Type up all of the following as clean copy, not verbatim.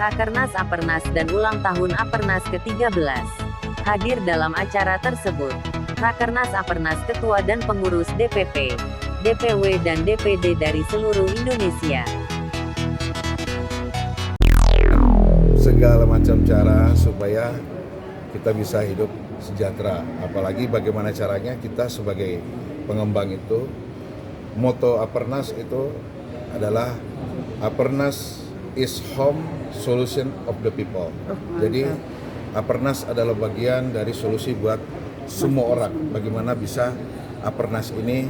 Rakernas Apernas dan ulang tahun Apernas ke-13. Hadir dalam acara tersebut, Rakernas Apernas Ketua dan Pengurus DPP, DPW dan DPD dari seluruh Indonesia. Segala macam cara supaya kita bisa hidup sejahtera, apalagi bagaimana caranya kita sebagai pengembang itu, moto Apernas itu adalah Apernas is home solution of the people. Jadi Apernas adalah bagian dari solusi buat semua orang. Bagaimana bisa Apernas ini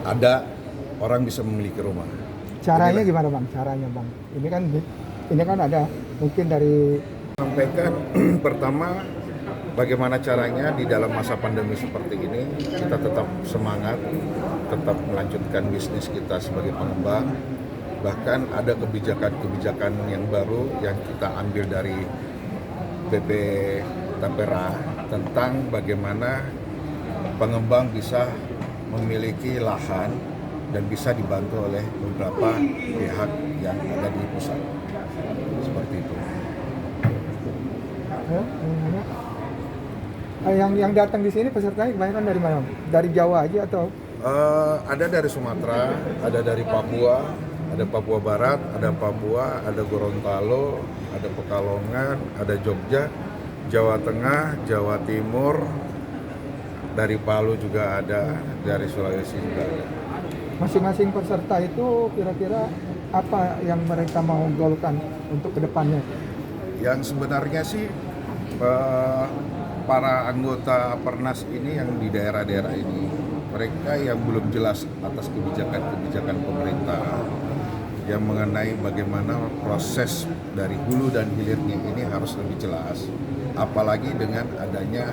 ada, orang bisa memiliki rumah. Caranya gimana Bang? Caranya Bang? Ini kan ada mungkin dari Sampaikan pertama, bagaimana caranya di dalam masa pandemi seperti ini kita tetap semangat, tetap melanjutkan bisnis kita sebagai pengembang. Bahkan ada kebijakan-kebijakan yang baru yang kita ambil dari BP Tapera tentang bagaimana pengembang bisa memiliki lahan dan bisa dibantu oleh beberapa pihak yang ada di pusat. Seperti itu. yang datang di sini pesertanya kebanyakan dari mana? Dari Jawa aja atau? Ada dari Sumatera, ada dari Papua, ada Papua Barat, ada Papua, ada Gorontalo, ada Pekalongan, ada Jogja, Jawa Tengah, Jawa Timur, dari Palu juga ada, dari Sulawesi juga ada. Masing-masing peserta itu kira-kira apa yang mereka mau golkan untuk kedepannya? Yang sebenarnya sih para anggota Apernas ini yang di daerah-daerah ini, mereka yang belum jelas atas kebijakan-kebijakan pemerintah yang mengenai bagaimana proses dari hulu dan hilirnya ini harus lebih jelas, apalagi dengan adanya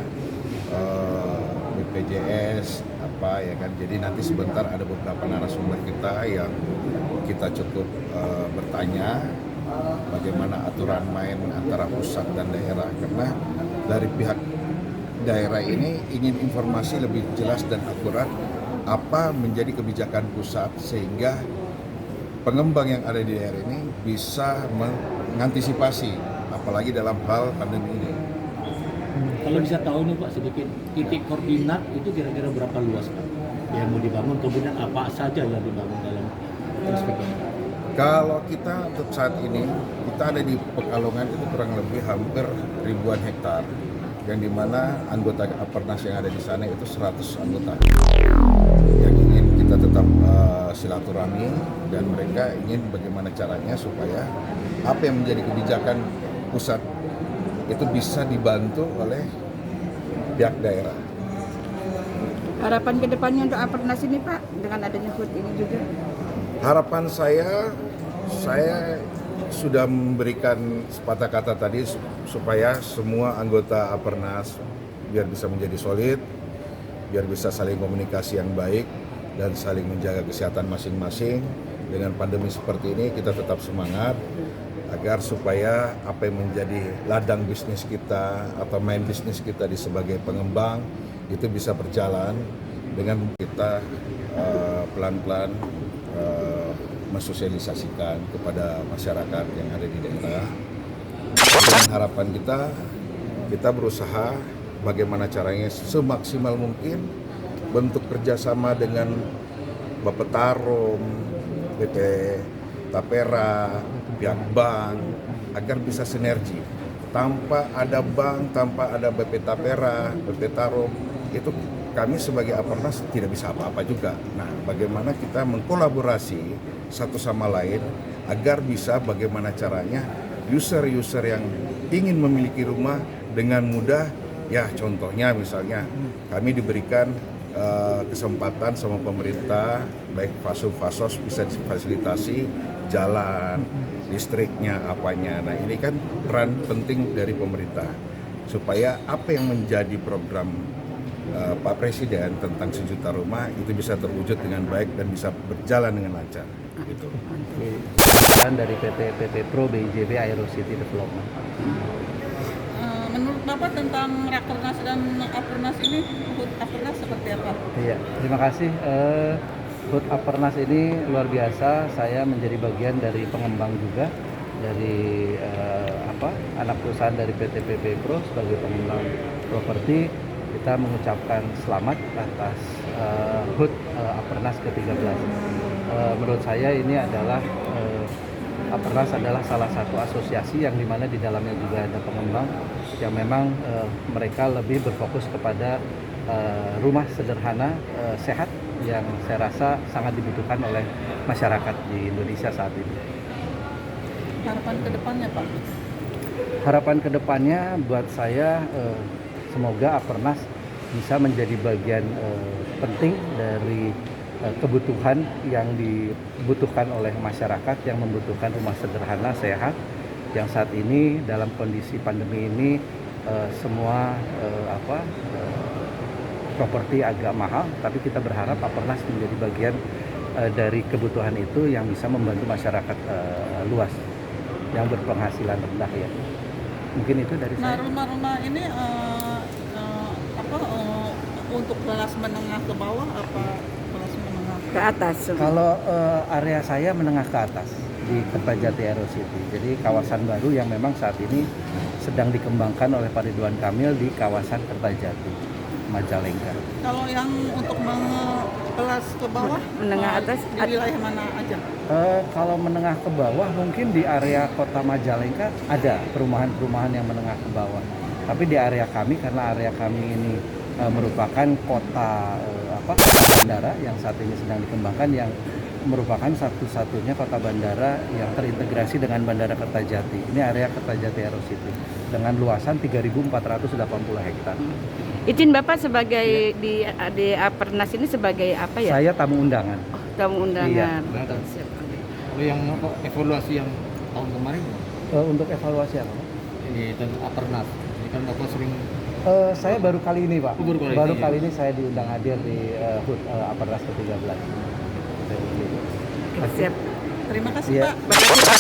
BPJS apa ya kan. Jadi nanti sebentar ada beberapa narasumber kita yang kita cukup bertanya bagaimana aturan main antara pusat dan daerah, karena dari pihak daerah ini ingin informasi lebih jelas dan akurat apa menjadi kebijakan pusat sehingga pengembang yang ada di daerah ini bisa mengantisipasi apalagi dalam hal pandemi ini. Kalau bisa tahu nih Pak sedikit, titik koordinat itu kira-kira berapa luas Pak yang mau dibangun, kemudian apa saja yang dibangun dalam perspektif? Kalau kita untuk saat ini, kita ada di Pekalongan itu kurang lebih hampir ribuan hektar, yang dimana anggota Apernas yang ada di sana itu 100 anggota yang ingin kita tetap silaturahmi, dan mereka ingin bagaimana caranya supaya apa yang menjadi kebijakan pusat itu bisa dibantu oleh pihak daerah. Harapan kedepannya untuk Apernas ini Pak, dengan adanya HUT ini juga? Harapan saya sudah memberikan sepatah kata tadi supaya semua anggota Apernas biar bisa menjadi solid, biar bisa saling komunikasi yang baik dan saling menjaga kesehatan masing-masing. Dengan pandemi seperti ini kita tetap semangat agar supaya apa yang menjadi ladang bisnis kita atau main bisnis kita di sebagai pengembang itu bisa berjalan dengan kita pelan-pelan mensosialisasikan kepada masyarakat yang ada di daerah. Dengan harapan kita berusaha bagaimana caranya semaksimal mungkin bentuk kerjasama dengan Bapetarum, BP Tapera, pihak bank agar bisa sinergi. Tanpa ada bank, tanpa ada BP Tapera, BP Tarum, itu kami sebagai Apernas tidak bisa apa-apa juga. Nah, bagaimana kita mengkolaborasi satu sama lain agar bisa bagaimana caranya user-user yang ingin memiliki rumah dengan mudah, ya contohnya misalnya kami diberikan kesempatan sama pemerintah, baik fasos bisa difasilitasi jalan, listriknya, apanya. Nah ini kan peran penting dari pemerintah supaya apa yang menjadi program Pak Presiden tentang 1 juta rumah itu bisa terwujud dengan baik dan bisa berjalan dengan lancar. Gitu. Dan dari PT Pro BIJB Aero City Development. Menurut Bapak tentang Rakernas dan Apernas ini, HUT Apernas seperti apa? Iya, terima kasih. HUT Apernas ini luar biasa. Saya menjadi bagian dari pengembang juga dari anak perusahaan dari PT PP Pro sebagai pengembang properti, kita mengucapkan selamat atas HUT Apernas ke-13. Menurut saya ini adalah Apernas adalah salah satu asosiasi yang dimana di dalamnya juga ada pengembang yang memang mereka lebih berfokus kepada rumah sederhana sehat yang saya rasa sangat dibutuhkan oleh masyarakat di Indonesia saat ini. Harapan ke depannya Pak? Harapan kedepannya buat saya semoga Apernas bisa menjadi bagian penting dari kebutuhan yang dibutuhkan oleh masyarakat yang membutuhkan rumah sederhana sehat yang saat ini dalam kondisi pandemi ini semua properti agak mahal, tapi kita berharap Apernas menjadi bagian dari kebutuhan itu yang bisa membantu masyarakat luas yang berpenghasilan rendah ya. Mungkin itu dari Nah, saya. rumah-rumah ini untuk kelas menengah ke bawah apa kelas menengah? Ke atas. Kalau area saya menengah ke atas di Kertajati Aero City. Jadi kawasan baru yang memang saat ini sedang dikembangkan oleh Pak Ridwan Kamil di kawasan Kertajati, Majalengka. Kalau yang untuk kelas ke bawah Menengah atas, di wilayah mana aja? Kalau menengah ke bawah mungkin di area kota Majalengka ada perumahan-perumahan yang menengah ke bawah. Tapi di area kami karena area kami ini merupakan kota bandara yang saat ini sedang dikembangkan yang merupakan satu-satunya kota bandara yang terintegrasi dengan Bandara Kertajati. Ini area Kertajati Aero City dengan luasan 3.480 hektar. Izin Bapak sebagai di Apernas ini sebagai apa ya? Saya tamu undangan. Tamu undangan. Iya. Siap. Kalau yang evaluasi yang tahun kemarin Untuk evaluasi apa? ini tentang Apernas, ini kan Bapak sering Saya baru kali ini Pak. Baru kali ini, Kali ini saya diundang hadir di HUT Apernas ke-13. Siap. Terima kasih Iya. Pak. Terima kasih Pak.